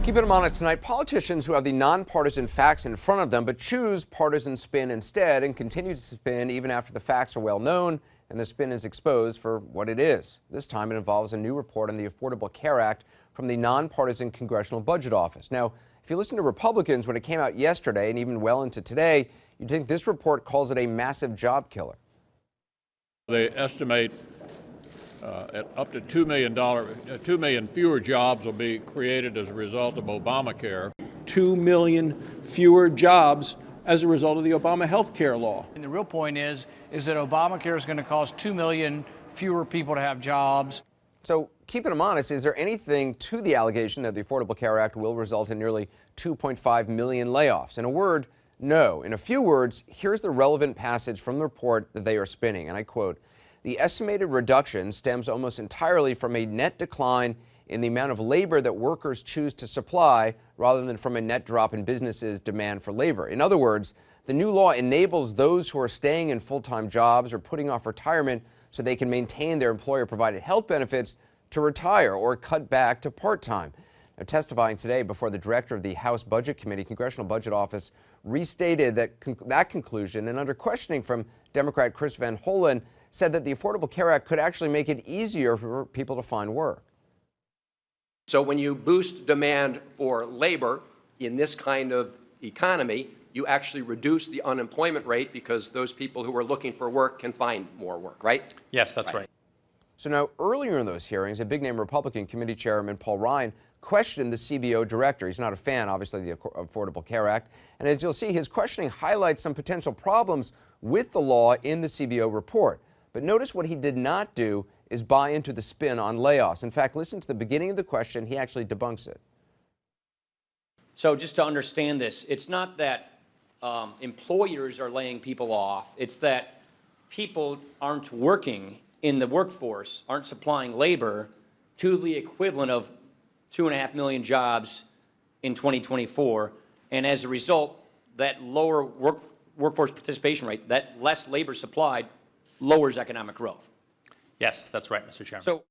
Keeping them on it tonight, politicians who have the nonpartisan facts in front of them but choose partisan spin instead and continue to spin even after the facts are well known and the spin is exposed for what it is. This time it involves a new report on the Affordable Care Act from the nonpartisan Congressional Budget Office. Now, if you listen to Republicans when it came out yesterday and even well into today, you'd think this report calls it a massive job killer. They estimate at up to $2 million fewer jobs will be created as a result of Obamacare. 2 million fewer jobs as a result of the Obama health care law. And the real point is that Obamacare is going to cause 2 million fewer people to have jobs. So, keeping them honest, is there anything to the allegation that the Affordable Care Act will result in nearly 2.5 million layoffs? In a word, no. In a few words, here's the relevant passage from the report that they are spinning, and I quote, "The estimated reduction stems almost entirely from a net decline in the amount of labor that workers choose to supply rather than from a net drop in businesses' demand for labor." In other words, the new law enables those who are staying in full-time jobs or putting off retirement so they can maintain their employer-provided health benefits to retire or cut back to part-time. Now, testifying today before the director of the House Budget Committee, Congressional Budget Office restated that conclusion, and under questioning from Democrat Chris Van Hollen, said that the Affordable Care Act could actually make it easier for people to find work. So when you boost demand for labor in this kind of economy, you actually reduce the unemployment rate because those people who are looking for work can find more work, right? Yes, that's right. So now, earlier in those hearings, a big-name Republican committee chairman, Paul Ryan, questioned the CBO director. He's not a fan, obviously, of the Affordable Care Act. And as you'll see, his questioning highlights some potential problems with the law in the CBO report. But notice what he did not do is buy into the spin on layoffs. In fact, listen to the beginning of the question. He actually debunks it. So just to understand this, it's not that employers are laying people off. It's that people aren't working in the workforce, aren't supplying labor to the equivalent of 2.5 million jobs in 2024. And as a result, that lower workforce participation rate, that less labor supplied, lowers economic growth. Yes, that's right, Mr. Chairman.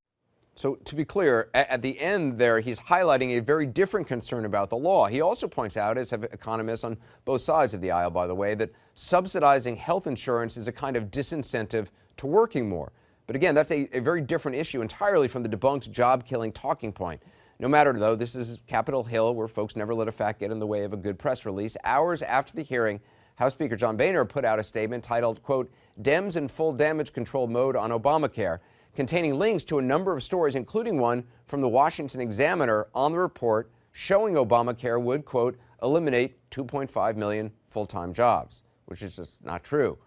So to be clear, at the end there, he's highlighting a very different concern about the law. He also points out, as have economists on both sides of the aisle, by the way, that subsidizing health insurance is a kind of disincentive to working more. But again, that's a very different issue entirely from the debunked job-killing talking point. No matter, though, this is Capitol Hill, where folks never let a fact get in the way of a good press release. Hours after the hearing, House Speaker John Boehner put out a statement titled, quote, "Dems in full damage control mode on Obamacare," containing links to a number of stories, including one from the Washington Examiner on the report showing Obamacare would, quote, "eliminate 2.5 million full-time jobs," which is just not true.